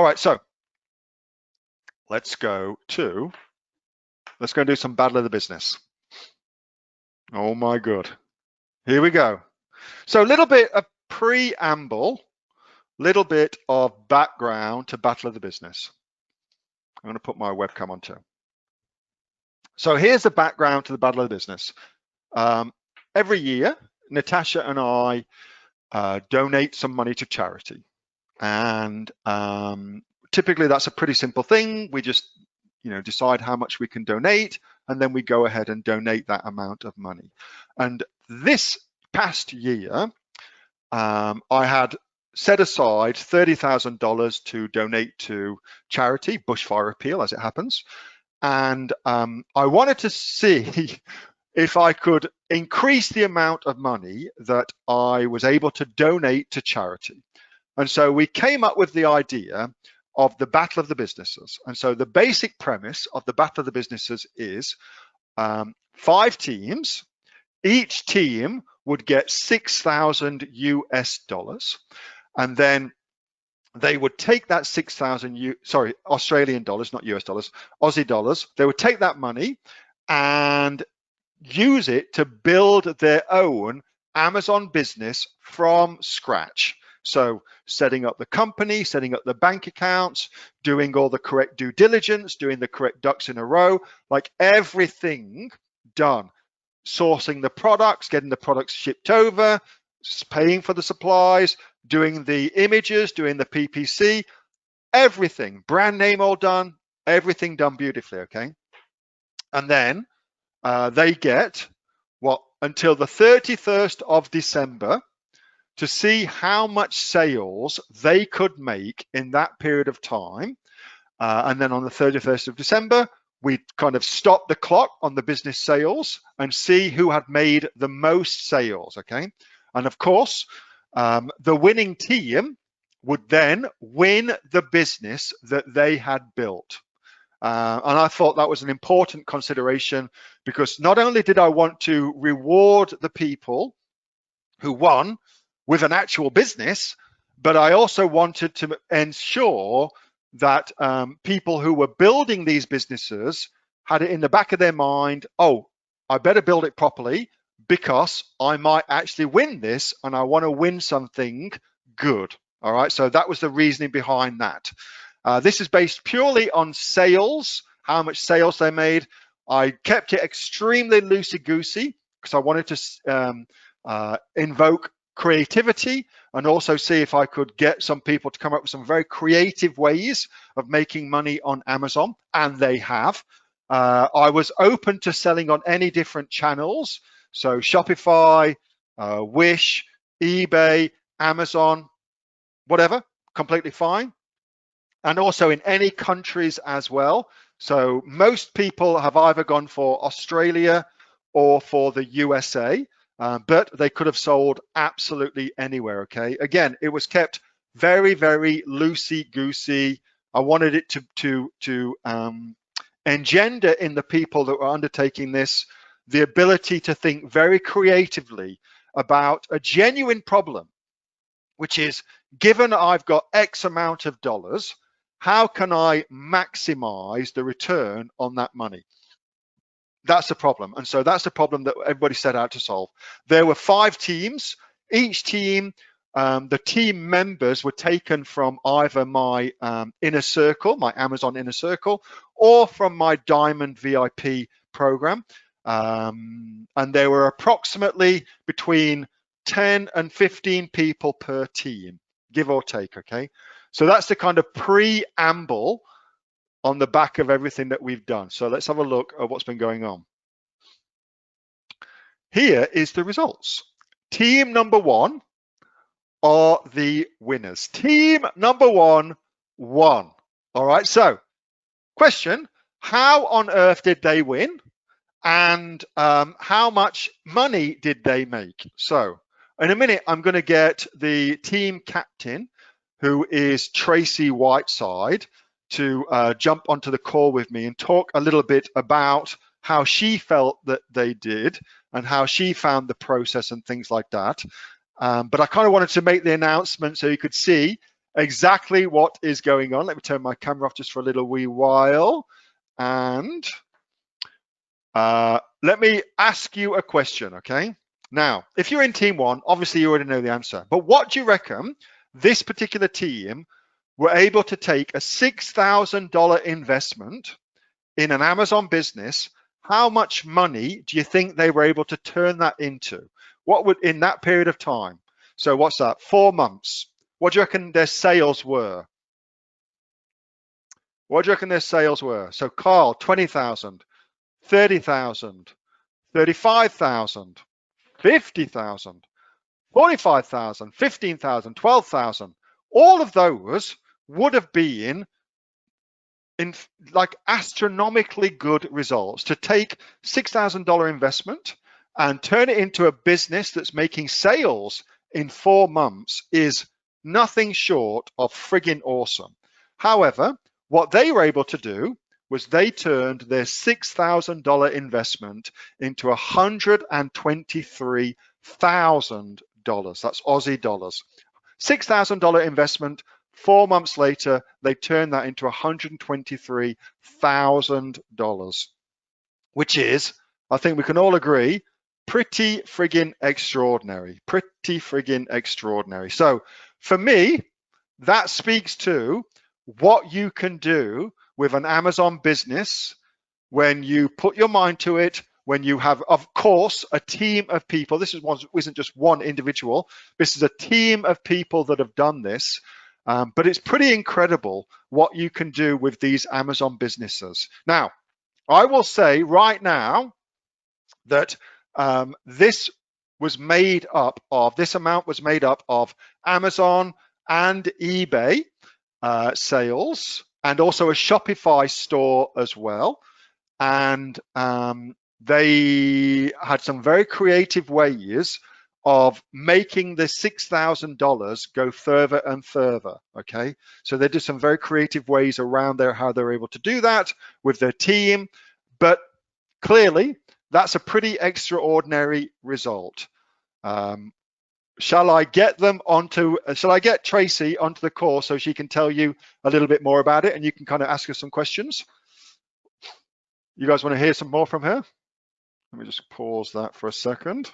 right, so let's go and do some Battle of the Business. Oh my God. Here we go. So a little bit of preamble, little bit of background to Battle of the Business. I'm going to put my webcam on too. So here's the background to the Battle of the Business. Every year, Natasha and I donate some money to charity. And typically that's a pretty simple thing. We just decide how much we can donate, and then we go ahead and donate that amount of money. And this past year, I had set aside $30,000 to donate to charity, Bushfire Appeal, as it happens. And I wanted to see if I could increase the amount of money that I was able to donate to charity. And so we came up with the idea of the Battle of the Businesses. And so the basic premise of the Battle of the Businesses is 5 teams. Each team would get $6,000 US, and then they would take that 6,000 Australian dollars, not US dollars, Aussie dollars. They would take that money and use it to build their own Amazon business from scratch. So setting up the company, setting up the bank accounts, doing all the correct due diligence, doing the correct ducks in a row, like everything done. Sourcing the products, getting the products shipped over, paying for the supplies, doing the images, doing the PPC, everything, brand name all done, everything done beautifully, okay? And then they get until the 31st of December to see how much sales they could make in that period of time. And then on the 31st of December, we kind of stop the clock on the business sales and see who had made the most sales, okay? And of course, the winning team would then win the business that they had built. And I thought that was an important consideration, because not only did I want to reward the people who won with an actual business, but I also wanted to ensure that people who were building these businesses had it in the back of their mind, oh, I better build it properly because I might actually win this, and I want to win something good. All right, so that was the reasoning behind that. This is based purely on sales, how much sales they made. I kept it extremely loosey-goosey because I wanted to invoke creativity and also see if I could get some people to come up with some very creative ways of making money on Amazon, and they have. I was open to selling on any different channels, so Shopify, Wish, eBay, Amazon, whatever, completely fine. And also in any countries as well. So most people have either gone for Australia or for the USA, but they could have sold absolutely anywhere, okay? Again, it was kept very, very loosey-goosey. I wanted it to engender in the people that were undertaking this the ability to think very creatively about a genuine problem, which is, given I've got X amount of dollars, how can I maximize the return on that money? That's the problem. And so that's the problem that everybody set out to solve. There were 5 teams. Each team, the team members were taken from either my inner circle, my Amazon inner circle, or from my Diamond VIP program. And there were approximately between 10 and 15 people per team, give or take, okay? So that's the kind of preamble on the back of everything that we've done. So let's have a look at what's been going on. Here is the results. Team number 1 are the winners. Team number 1 won. All right, so question, how on earth did they win? And how much money did they make? So in a minute, I'm going to get the team captain, who is Tracy Whiteside, to jump onto the call with me and talk a little bit about how she felt that they did and how she found the process and things like that. But I kind of wanted to make the announcement so you could see exactly what is going on. Let me turn my camera off just for a little wee while. And let me ask you a question, okay? Now, if you're in team one, obviously you already know the answer. But what do you reckon this particular team were able to take a $6,000 investment in an Amazon business? How much money do you think they were able to turn that into? What would, in that period of time? So what's that? 4 months. What do you reckon their sales were? What do you reckon their sales were? So Carl, 20,000, 30,000, 35,000, 50,000, 45,000, 15,000, 12,000. All of those would have been in like astronomically good results. To take $6,000 investment and turn it into a business that's making sales in 4 months is nothing short of friggin' awesome. However, what they were able to do was they turned their $6,000 investment into $123,000. That's Aussie dollars. $6,000 investment. 4 months later, they turned that into $123,000, which is, I think we can all agree, pretty friggin' extraordinary. Pretty friggin' extraordinary. So for me, that speaks to what you can do with an Amazon business when you put your mind to it, when you have, of course, a team of people. This isn't just one individual. This is a team of people that have done this. But it's pretty incredible what you can do with these Amazon businesses. Now, I will say right now that this amount was made up of Amazon and eBay sales, and also a Shopify store as well. And they had some very creative ways of making the $6,000 go further and further, okay? So they did some very creative ways around there, how they're able to do that with their team. But clearly, that's a pretty extraordinary result. Shall I get Tracy onto the call so she can tell you a little bit more about it and you can kind of ask her some questions? You guys want to hear some more from her? Let me just pause that for a second.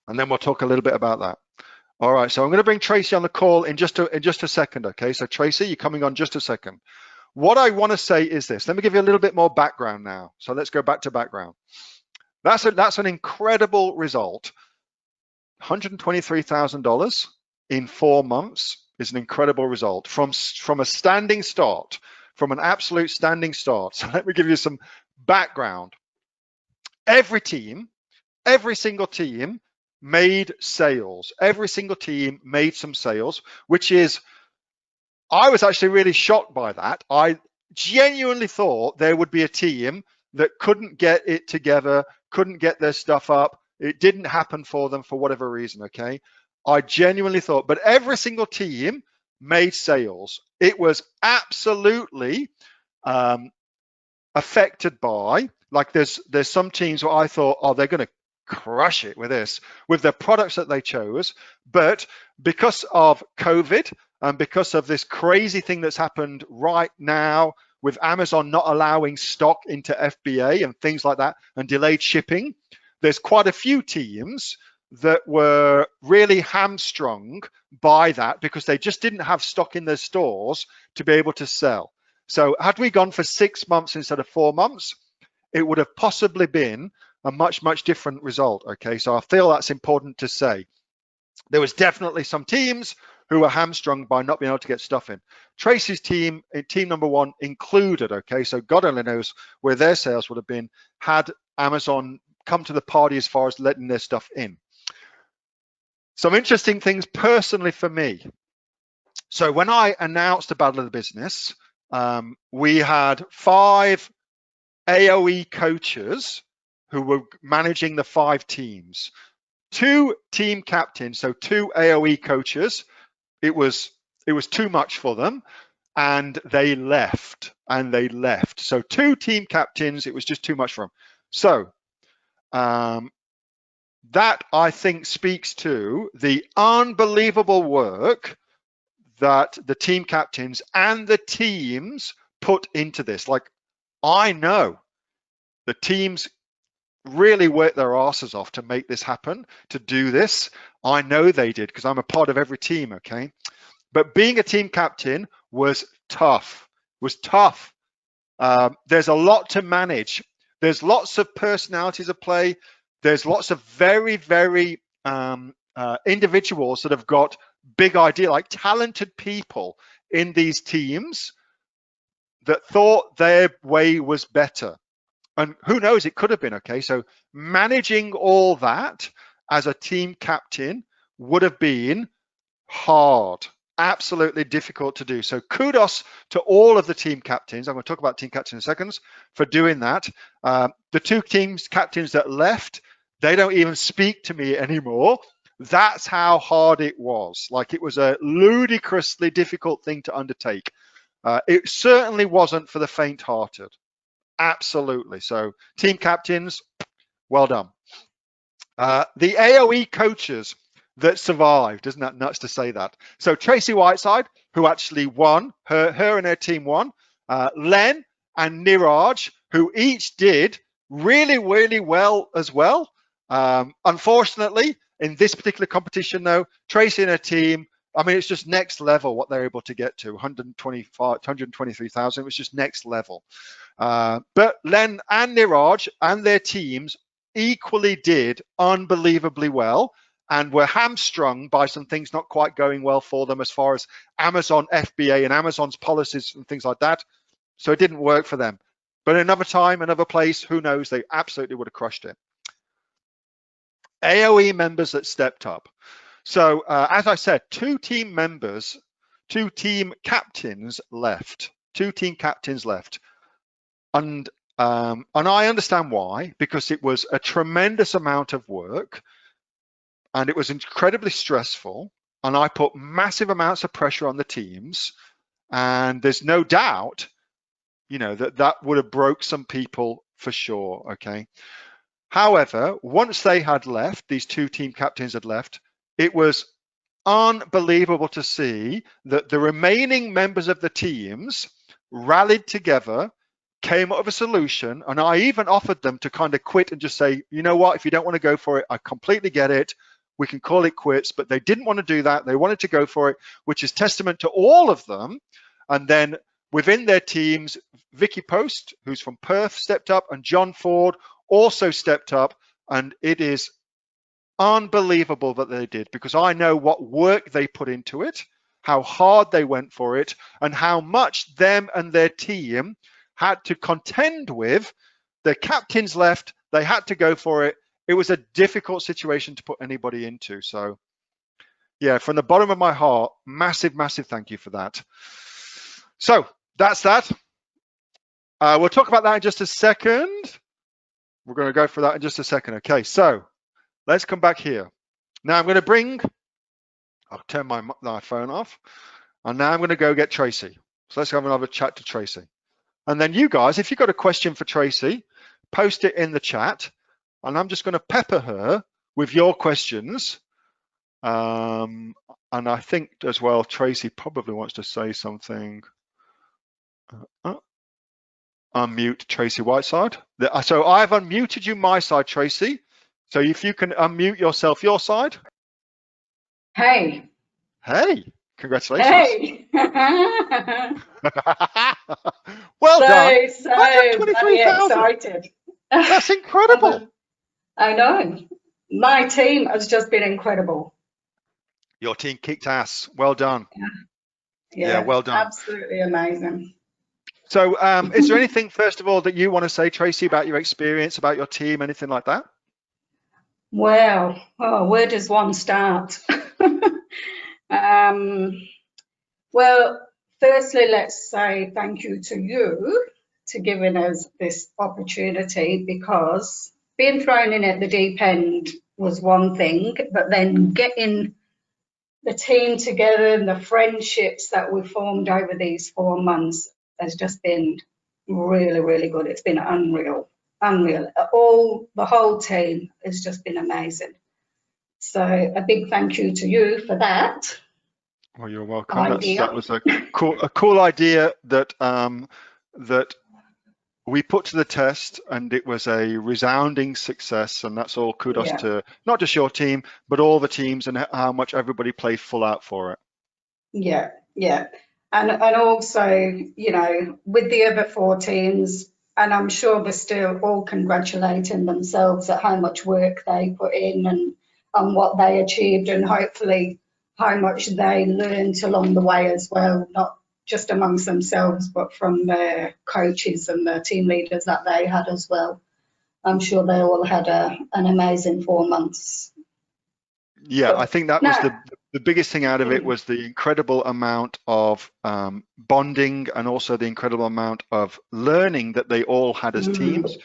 And then we'll talk a little bit about that. All right, so I'm going to bring Tracy on the call in just a second, okay? So Tracy, you're coming on just a second. What I want to say is this. Let me give you a little bit more background now. So let's go back to background. That's an incredible result. $123,000 in 4 months is an incredible result from a standing start, from an absolute standing start. So let me give you some background. Every single team made sales. Every single team made some sales, which is, I was actually really shocked by that. I genuinely thought there would be a team that couldn't get it together, couldn't get their stuff up. It didn't happen for them for whatever reason, okay? I genuinely thought, but every single team made sales. It was absolutely affected by, like there's some teams where I thought, oh, they're going to crush it with this, with the products that they chose. But because of COVID and because of this crazy thing that's happened right now with Amazon not allowing stock into FBA and things like that and delayed shipping, there's quite a few teams that were really hamstrung by that because they just didn't have stock in their stores to be able to sell. So had we gone for 6 months instead of 4 months, it would have possibly been a much, much different result, okay? So I feel that's important to say. There was definitely some teams who were hamstrung by not being able to get stuff in. Tracy's team, team number 1 included, okay? So God only knows where their sales would have been had Amazon come to the party as far as letting their stuff in. Some interesting things personally for me. So when I announced the Battle of the Business, we had 5 AOE coaches who were managing the 5 teams. 2 team captains, so 2 AOE coaches. It was too much for them, and they left. So 2 team captains, it was just too much for them. So that I think speaks to the unbelievable work that the team captains and the teams put into this. Like, I know the teams really worked their asses off to make this happen, to do this. I know they did because I'm a part of every team, okay? But being a team captain was tough, was tough. There's a lot to manage. There's lots of personalities at play. There's lots of very, very individuals that have got big idea, like talented people in these teams that thought their way was better. And who knows, it could have been, okay? So managing all that as a team captain would have been hard, absolutely difficult to do. So kudos to all of the team captains. I'm going to talk about team captains in seconds for doing that. The two teams captains that left, they don't even speak to me anymore. That's how hard it was. Like, it was a ludicrously difficult thing to undertake. It certainly wasn't for the faint-hearted. Absolutely. So team captains, well done. The AOE coaches that survived, isn't that nuts to say that? So Tracy Whiteside, who actually won, her and her team won. Len and Niraj, who each did really, really well as well. Unfortunately, in this particular competition though, Tracy and her team, I mean, it's just next level what they're able to get to, 123,000. It was just next level. But Len and Niraj and their teams equally did unbelievably well and were hamstrung by some things not quite going well for them as far as Amazon FBA and Amazon's policies and things like that. So it didn't work for them. But another time, another place, who knows, they absolutely would have crushed it. AOE members that stepped up. So as I said, two team captains left. Two team captains left. And I understand why, because it was a tremendous amount of work and it was incredibly stressful. And I put massive amounts of pressure on the teams. And there's no doubt, you know, that would have broke some people for sure, okay? However, once they had left, these two team captains had left, it was unbelievable to see that the remaining members of the teams rallied together, came up with a solution, and I even offered them to kind of quit and just say, you know what, if you don't want to go for it, I completely get it. We can call it quits, but they didn't want to do that. They wanted to go for it, which is testament to all of them. And then within their teams, Vicky Post, who's from Perth, stepped up, and John Ford also stepped up. And it is unbelievable that they did, because I know what work they put into it, how hard they went for it, and how much them and their team had to contend with. Their captains left, they had to go for it. It was a difficult situation to put anybody into. So yeah, from the bottom of my heart, massive, massive thank you for that. So that's that. We'll talk about that in just a second. We're going to go for that in just a second. Okay, so let's come back here. Now I'm going to I'll turn my phone off. And now I'm going to go get Tracy. So let's have another chat to Tracy. And then you guys, if you've got a question for Tracy, post it in the chat. And I'm just going to pepper her with your questions. And I think as well, Tracy probably wants to say something. Unmute Tracy Whiteside. So I've unmuted you my side, Tracy. So if you can unmute yourself your side. Hey. Hey, congratulations. Hey. Well done. So very excited. That's incredible. I know. My team has just been incredible. Your team kicked ass. Well done. Yeah, well done. Absolutely amazing. So is there anything, first of all, that you want to say, Tracy, about your experience, about your team, anything like that? Well, where does one start? Well, firstly, let's say thank you to you to giving us this opportunity, because being thrown in at the deep end was one thing, but then getting the team together and the friendships that we formed over these 4 months has just been really, really good. It's been unreal. unreal. The whole team has just been amazing. So a big thank you to you for that Well, you're welcome. idea. That was a cool idea that we put to the test, and it was a resounding success. And that's all kudos Yeah, to not just your team, but all the teams, and how much everybody played full out for it. yeah, yeah. And also, you know, with the other 4 teams, and I'm sure they're still all congratulating themselves at how much work they put in and what they achieved, and hopefully how much they learned along the way as well, not just amongst themselves, but from their coaches and the team leaders that they had as well. I'm sure they all had an amazing 4 months. Yeah, I But think that was no, the biggest thing out of it, was the incredible amount of bonding, and also the incredible amount of learning that they all had as teams.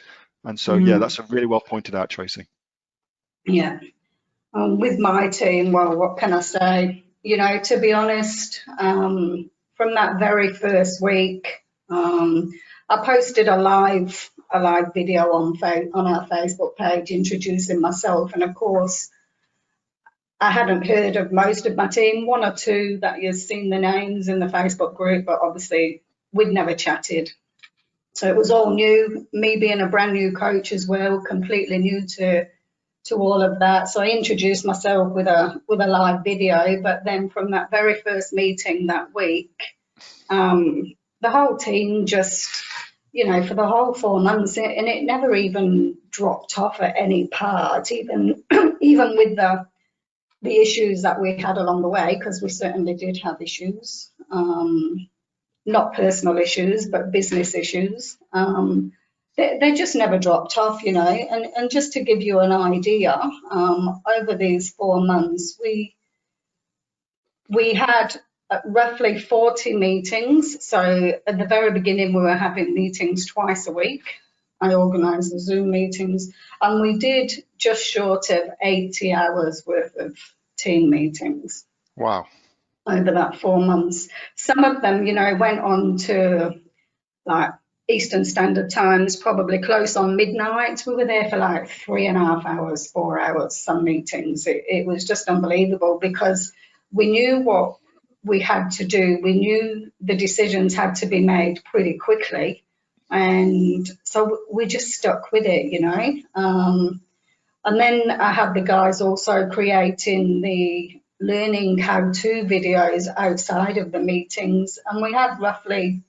And so, yeah, that's a really well pointed out, Tracy. yeah. With my team, well, what can I say? You know, to be honest, from that very first week, I posted a live video on our Facebook page introducing myself, and of course, I hadn't heard of most of my team, 1 or 2 that you've seen the names in the Facebook group, but obviously we'd never chatted. So it was all new, me being a brand new coach as well, completely new to all of that. So I introduced myself with a live video, but then from that very first meeting that week, the whole team just, you know, for the whole 4 months, and it never even dropped off at any part, even even with the issues that we had along the way, because we certainly did have issues, not personal issues, but business issues. They just never dropped off, you know. And just to give you an idea, over these 4 months, we had roughly 40 meetings. So at the very beginning, we were having meetings twice a week. I organised the Zoom meetings, and we did just short of 80 hours worth of team meetings. Wow. Over that 4 months. Some of them, you know, went on to like Eastern Standard Times, probably close on midnight. We were there for like 3.5 hours, 4 hours, some meetings. It was just unbelievable, because we knew what we had to do. We knew the decisions had to be made pretty quickly. And so we just stuck with it, you know. And then I had the guys also creating the learning how-to videos outside of the meetings. And we had roughly,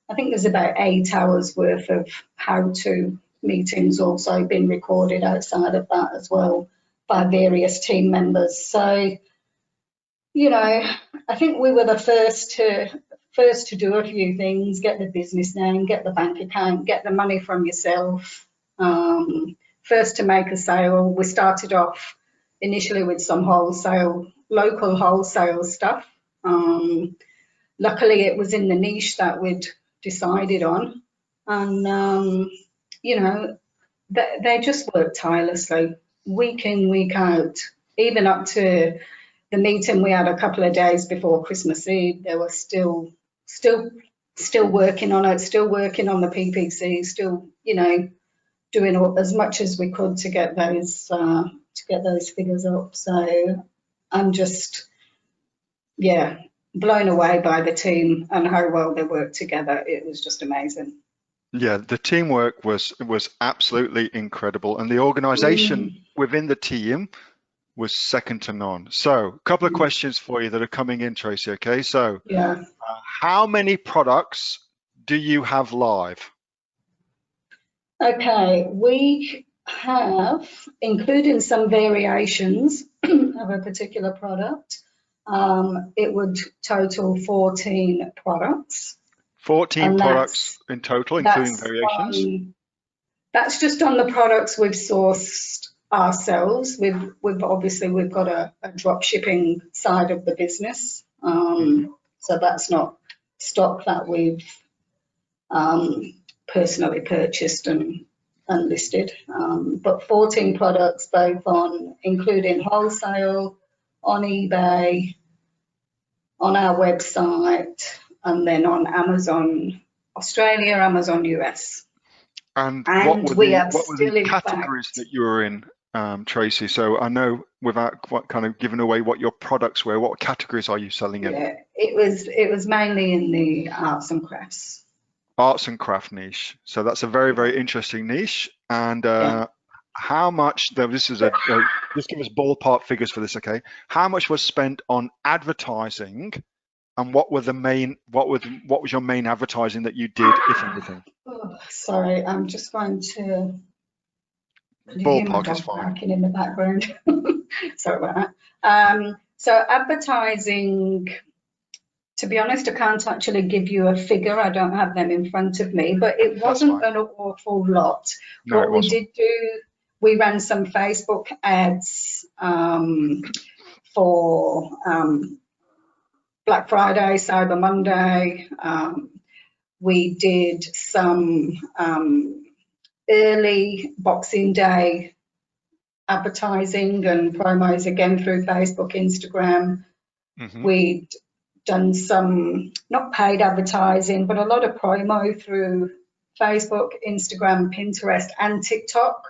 I think there's about 8 hours worth of how-to meetings also been recorded outside of that as well by various team members. So, you know, I think we were the first to do a few things: get the business name, get the bank account, get the money from yourself. First to make a sale. We started off initially with some local wholesale stuff. Luckily, it was in the niche that we'd decided on, and you know, they just worked tirelessly, week in, week out, even up to the meeting we had a couple of days before Christmas Eve. They were still working on it, still working on the PPC, still, you know, doing as much as we could to get those figures up. So I'm just, yeah, blown away by the team and how well they worked together. It was just amazing. Yeah, the teamwork was absolutely incredible, and the organization within the team was second to none. So a couple of questions for you that are coming in, Tracy. Okay, so Yeah. how many products do you have live? Okay, we have, including some variations of a particular product, it would total 14 products. 14 And products in total, including variations? That's just on the products we've sourced ourselves. We've obviously got a drop shipping side of the business, so that's not stock that we've personally purchased and listed. But 14 products, both including wholesale, on eBay, on our website, and then on Amazon Australia, Amazon US. And what And were we the have still, in categories fact, that you were in, Tracy? So I know without kind of giving away what your products were, what categories are you selling in? yeah, it was mainly in the arts and crafts. Arts and craft niche. So that's a very, Yeah, very interesting niche. And yeah. how much, though this is just give us ballpark figures for this, okay? How much was spent on advertising, and what was your main advertising that you did, if anything? Oh, sorry, I'm just going to. Can you hear my Ballpark is dog fine. barking in the background? Sorry about that. So advertising, to be honest, I can't actually give you a figure. I don't have them in front of me, but it That's wasn't fine. an awful lot. No, it What we wasn't. did do, we ran some Facebook ads for Black Friday, Cyber Monday. We did some early Boxing Day advertising and promos again through Facebook, Instagram. Hmm. We'd done some, not paid advertising, but a lot of promo through Facebook, Instagram, Pinterest, and TikTok.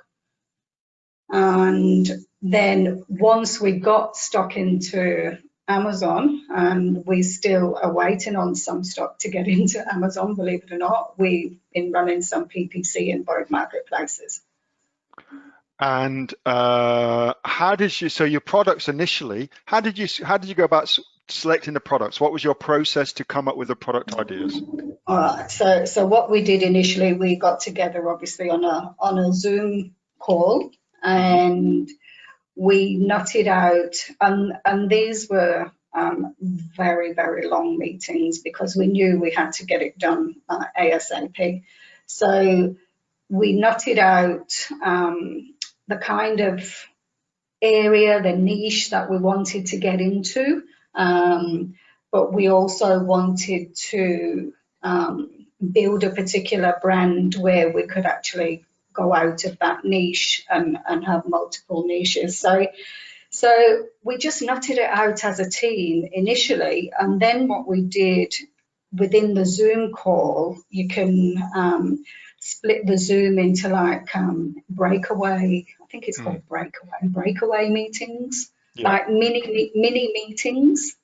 And then once we got stock into Amazon, and we still are waiting on some stock to get into Amazon, believe it or not, we've been running some PPC in both marketplaces. And how did you? So your products initially, how did you go about selecting the products? What was your process to come up with the product ideas? All right. So what we did initially, we got together obviously on a Zoom call, Hmm. and we nutted out, and these were very, very long meetings because we knew we had to get it done ASAP. So we nutted out the kind of area, the niche that we wanted to get into, but we also wanted to build a particular brand where we could actually go out of that niche and have multiple niches. So we just nutted it out as a team initially, and then what we did within the Zoom call, you can split the Zoom into like breakaway. I think it's Mm. called breakaway meetings, Yeah. like mini meetings.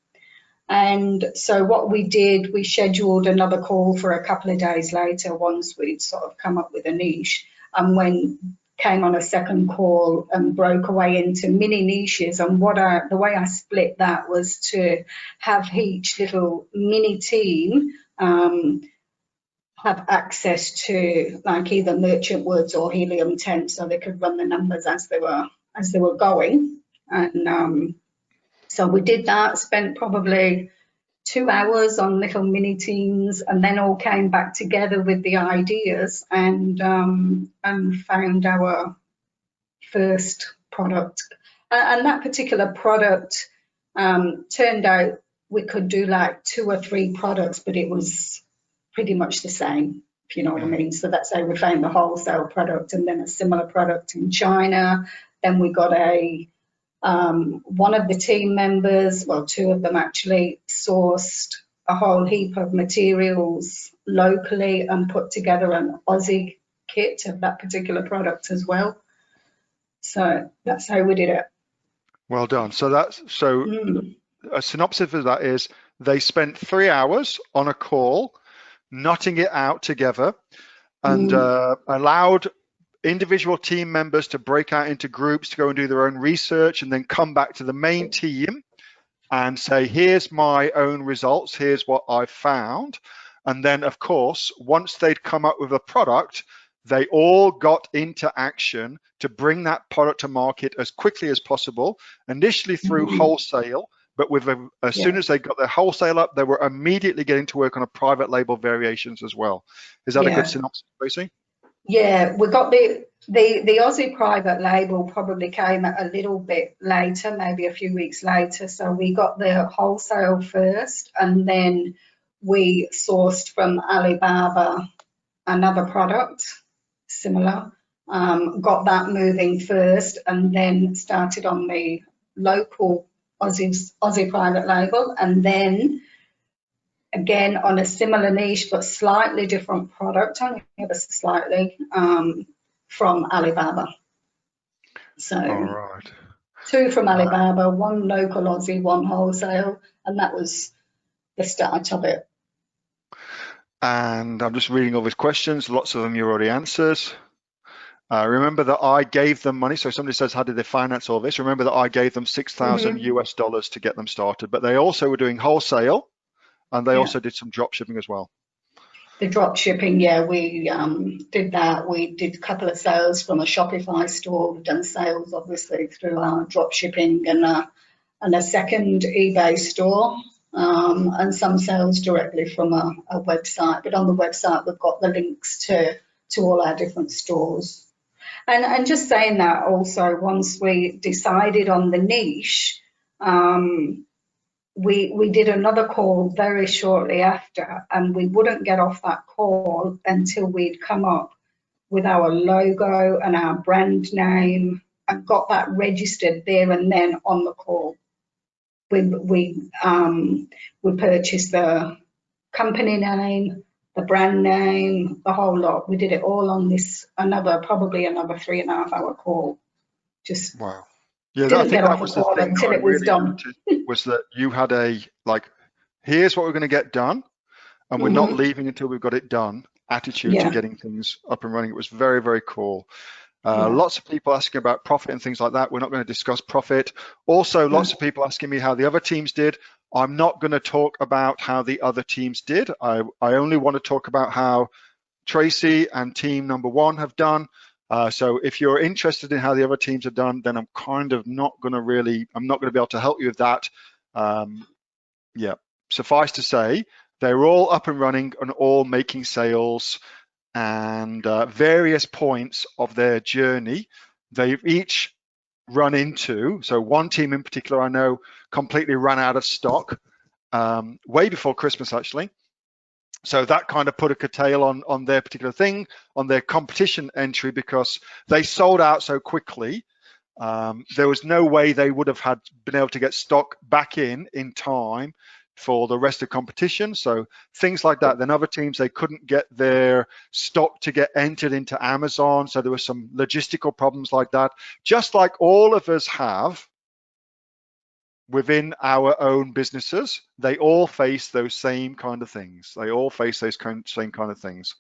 And so what we did, we scheduled another call for a couple of days later once we'd sort of come up with a niche. And when came on a second call and broke away into mini niches. And the way I split that was to have each little mini team have access to like either merchant woods or helium 10, so they could run the numbers as they were going. And so we did that, spent probably 2 hours on little mini teams, and then all came back together with the ideas and found our first product. And that particular product turned out we could do like 2 or 3 products, but it was pretty much the same, if you know what I Mm. mean. So that's how we found the wholesale product, and then a similar product in China. Then we got one of the team members, well, 2 of them actually, sourced a whole heap of materials locally and put together an Aussie kit of that particular product as well. So that's how we did it. Well done. So Mm, a synopsis of that is they spent 3 hours on a call, knotting it out together, and mm, allowed individual team members to break out into groups to go and do their own research, and then come back to the main team and say, here's my own results, here's what I found. And then, of course, once they'd come up with a product, they all got into action to bring that product to market as quickly as possible, initially through mm, wholesale, but as soon yeah, as they got their wholesale up, they were immediately getting to work on a private label variations as well. Is that a good yeah. synopsis, Tracy? Yeah, we got the Aussie private label probably came a little bit later, maybe a few weeks later. So we got the wholesale first, and then we sourced from Alibaba another product similar, got that moving first, and then started on the local Aussie private label, and then again, on a similar niche, but slightly different product, only ever so slightly, from Alibaba. So All right. 2 from Alibaba, 1 local Aussie, 1 wholesale, and that was the start of it. And I'm just reading all these questions. Lots of them you already answered. Remember that I gave them money. So somebody says, how did they finance all this? Remember that I gave them 6,000 US dollars to get them started, but they also were doing wholesale and they Yeah. also did some drop shipping as well. The drop shipping, yeah, we did that. We did a couple of sales from a Shopify store. We've done sales, obviously, through our drop shipping and a second eBay store, and some sales directly from a website. But on the website, we've got the links to all our different stores. And just saying that also, once we decided on the niche, we did another call very shortly after, and we wouldn't get off that call until we'd come up with our logo and our brand name and got that registered there and then on the call. We purchased the company name, the brand name, the whole lot. We did it all on this probably another 3.5 hour call. Just wow. Yeah, I didn't think get that off the was the call thing that until I it was really done. noted was that you had here's what we're going to get done, and we're not leaving until we've got it done attitude to Yeah, getting things up and running. It was very, very cool. yeah. Lots of people asking about profit and things like that. We're not going to discuss profit. Also, lots of people asking me how the other teams did. I'm not going to talk about how the other teams did. I only want to talk about how Tracy and team number 1 have done. So if you're interested in how the other teams have done, then I'm kind of not going to be able to help you with that. Yeah, suffice to say, they're all up and running and all making sales, and various points of their journey they've each run into. So one team in particular I know completely ran out of stock way before Christmas, actually. So that kind of put a curtail on their particular thing, on their competition entry, because they sold out so quickly. There was no way they would have been able to get stock back in time for the rest of competition. So things like that. Then other teams, they couldn't get their stock to get entered into Amazon. So there were some logistical problems like that, just like all of us have within our own businesses. They all face those same kind of things. They all face those same kind of things.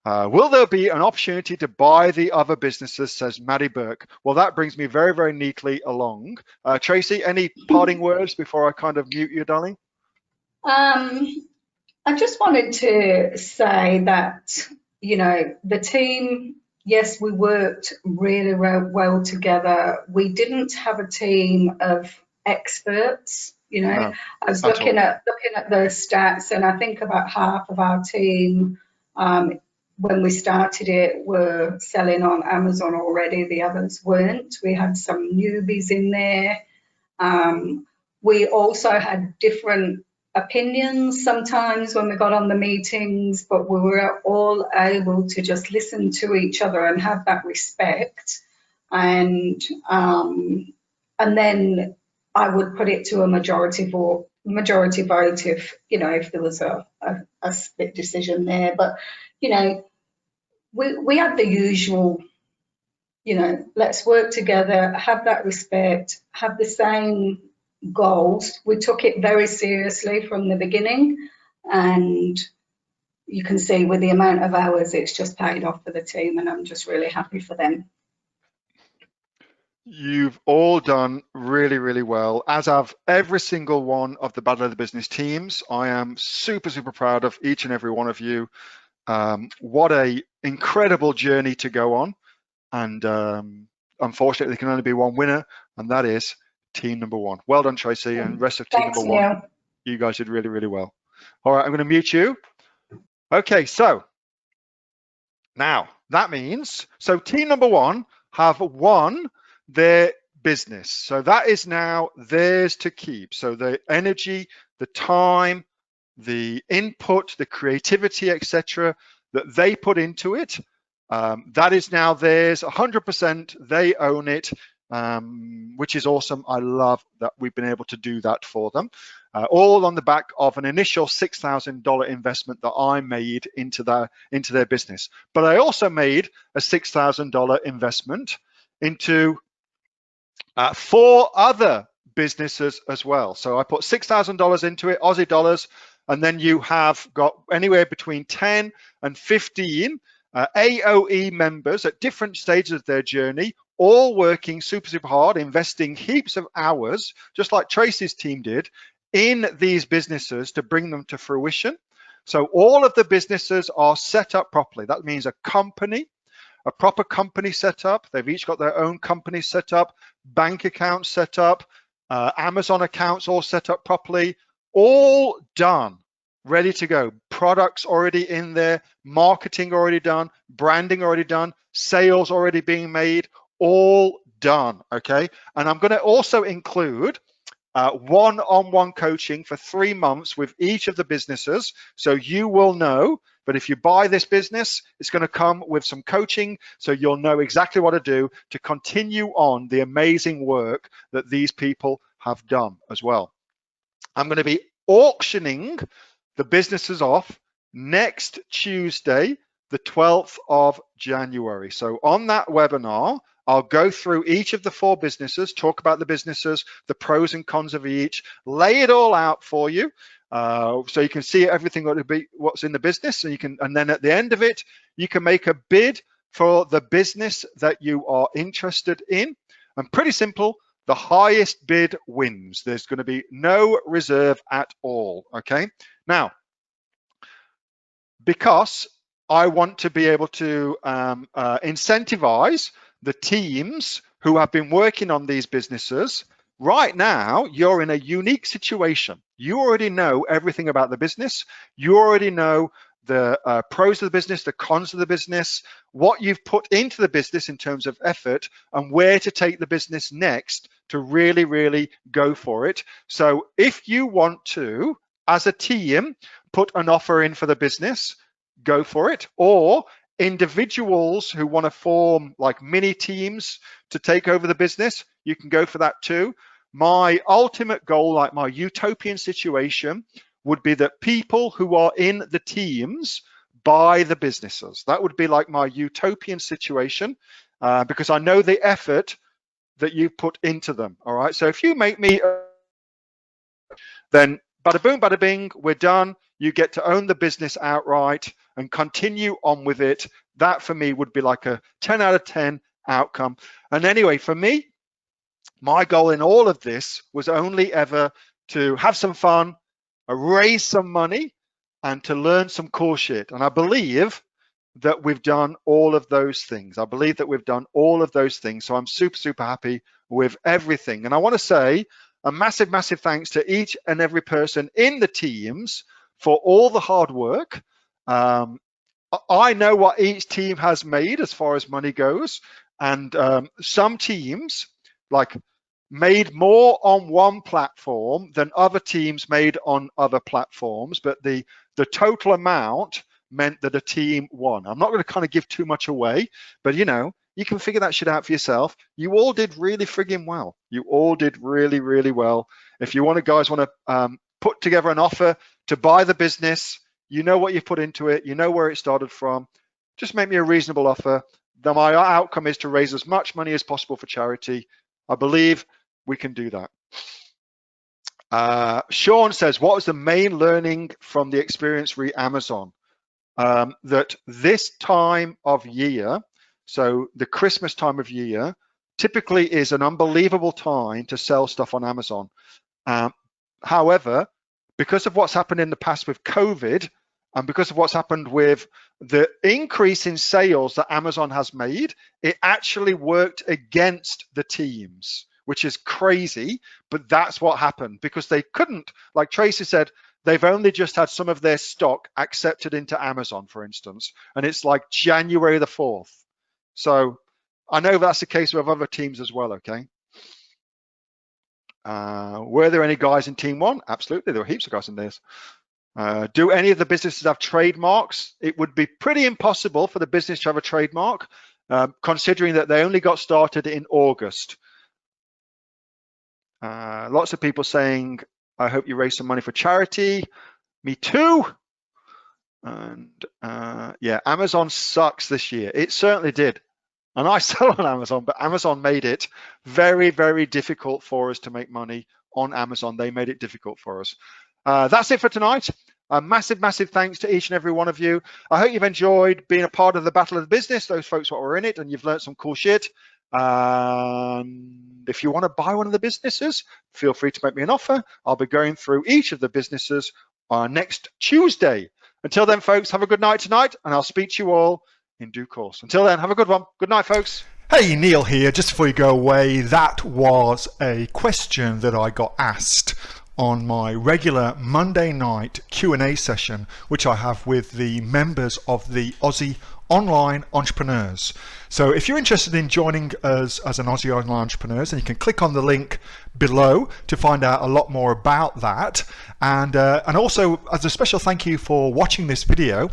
Will there be an opportunity to buy the other businesses, says Maddie Burke? Well, that brings me very, very neatly along. Tracy, any parting words before I kind of mute you, darling? I just wanted to say that, the team, yes, we worked really well together. We didn't have a team of experts, No, I was at all. looking at the stats, and I think about half of our team, when we started it, were selling on Amazon already. The others weren't. We had some newbies in there. We also had different opinions sometimes when we got on the meetings, but we were all able to just listen to each other and have that respect. And then I would put it to a majority vote if there was a split decision there. But we had the usual. Let's work together, have that respect, have the same goals. We took it very seriously from the beginning, and you can see with the amount of hours, it's just paid off for the team, and I'm just really happy for them. You've all done really, really well, as have every single one of the Battle of the Business teams. I am super, super proud of each and every one of you. What a incredible journey to go on. And unfortunately, there can only be one winner, and that is team number 1. Well done, Tracy, and rest of team Thanks, number 1. Neil. You guys did really, really well. All right, I'm going to mute you. Okay, so now that means, team number 1 have won their business. So that is now theirs to keep. So the energy, the time, the input, the creativity, etc., that they put into it, that is now theirs 100%. They own it, which is awesome. I love that we've been able to do that for them. all on the back of an initial $6,000 investment that I made into their business. But I also made a $6,000 investment into 4 other businesses as well. So I put $6,000 into it, Aussie dollars, and then you have got anywhere between 10 and 15 AOE members at different stages of their journey, all working super, super hard, investing heaps of hours, just like Tracy's team did, in these businesses to bring them to fruition. So all of the businesses are set up properly. That means a proper company set up. They've each got their own company set up, bank accounts set up, Amazon accounts all set up properly, all done, ready to go. Products already in there, marketing already done, branding already done, sales already being made, all done, okay? And I'm gonna also include one-on-one coaching for 3 months with each of the businesses. So you will know, but if you buy this business, it's going to come with some coaching, so you'll know exactly what to do to continue on the amazing work that these people have done as well. I'm going to be auctioning the businesses off next Tuesday, the 12th of January. So on that webinar, I'll go through each of the 4 businesses, talk about the businesses, the pros and cons of each, lay it all out for you, so you can see everything what's in the business, and then at the end of it, you can make a bid for the business that you are interested in. And pretty simple, the highest bid wins. There's going to be no reserve at all, okay? Now, because I want to be able to incentivize the teams who have been working on these businesses. Right now, you're in a unique situation. You already know everything about the business. You already know the pros of the business, the cons of the business, what you've put into the business in terms of effort, and where to take the business next to really, really go for it. So if you want to, as a team, put an offer in for the business, go for it. Or individuals who want to form like mini teams to take over the business, you can go for that too. My ultimate goal, like my utopian situation, would be that people who are in the teams buy the businesses. That would be like my utopian situation, because I know the effort that you put into them. All right. So if you make me, then bada boom, bada bing, we're done. You get to own the business outright and continue on with it. That for me would be like a 10 out of 10 outcome. And anyway, for me, my goal in all of this was only ever to have some fun, raise some money, and to learn some cool shit. And I believe that we've done all of those things. I believe that we've done all of those things. So I'm super, super happy with everything. And I want to say a massive, massive thanks to each and every person in the teams for all the hard work. I know what each team has made as far as money goes. And some teams like made more on one platform than other teams made on other platforms, but the total amount meant that a team won. I'm not going to kind of give too much away, but you know, you can figure that shit out for yourself. You all did really friggin' well. You all did really, really well. If you guys want to put together an offer to buy the business, you know what you've put into it, you know where it started from, just make me a reasonable offer. Then my outcome is to raise as much money as possible for charity. I believe we can do that. Sean says, what was the main learning from the experience re Amazon? That this time of year, so the Christmas time of year, typically is an unbelievable time to sell stuff on Amazon. However, because of what's happened in the past with COVID, and because of what's happened with the increase in sales that Amazon has made, it actually worked against the teams, which is crazy, but that's what happened because they couldn't, like Tracy said, they've only just had some of their stock accepted into Amazon, for instance, and it's like January the 4th. So I know that's the case with other teams as well, okay? Were there any guys in team 1? Absolutely, there were heaps of guys in this. Do any of the businesses have trademarks? It would be pretty impossible for the business to have a trademark, considering that they only got started in August. Lots of people saying I hope you raise some money for charity. Me too. And yeah, Amazon sucks this year. It certainly did. And I sell on Amazon, but Amazon made it very, very difficult for us to make money on Amazon. They made it difficult for us. That's it for tonight. A massive, massive thanks to each and every one of you. I hope you've enjoyed being a part of the Battle of the Business, those folks that were in it, and you've learned some cool shit. If you want to buy one of the businesses, feel free to make me an offer. I'll be going through each of the businesses next Tuesday. Until then, folks, have a good night tonight, and I'll speak to you all in due course. Until then, have a good one. Good night, folks. Hey, Neil here. Just before you go away, that was a question that I got asked on my regular Monday night Q&A session, which I have with the members of the Aussie Online Entrepreneurs. So if you're interested in joining us as an Aussie Online Entrepreneurs, then you can click on the link below to find out a lot more about that. And also, as a special thank you for watching this video,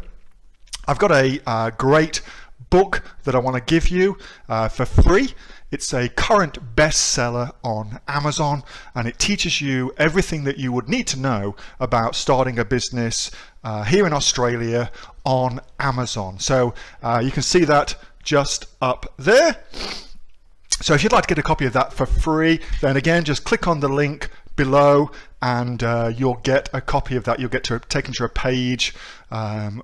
I've got a great book that I want to give you for free. It's a current bestseller on Amazon, and it teaches you everything that you would need to know about starting a business here in Australia on Amazon. So you can see that just up there. So if you'd like to get a copy of that for free, then again, just click on the link below and you'll get a copy of that. You'll get taken to a page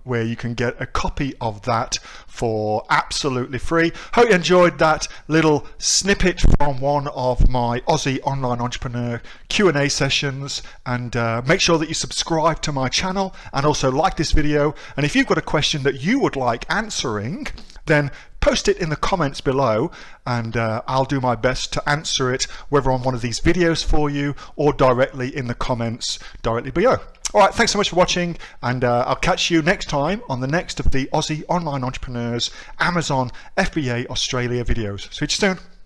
where you can get a copy of that for absolutely free. Hope you enjoyed that little snippet from one of my Aussie Online Entrepreneur Q&A sessions, and make sure that you subscribe to my channel and also like this video. And if you've got a question that you would like answering, then post it in the comments below, and I'll do my best to answer it, whether on one of these videos for you or directly in the comments directly below. All right, thanks so much for watching, and I'll catch you next time on the next of the Aussie Online Entrepreneurs Amazon FBA Australia videos. See you soon.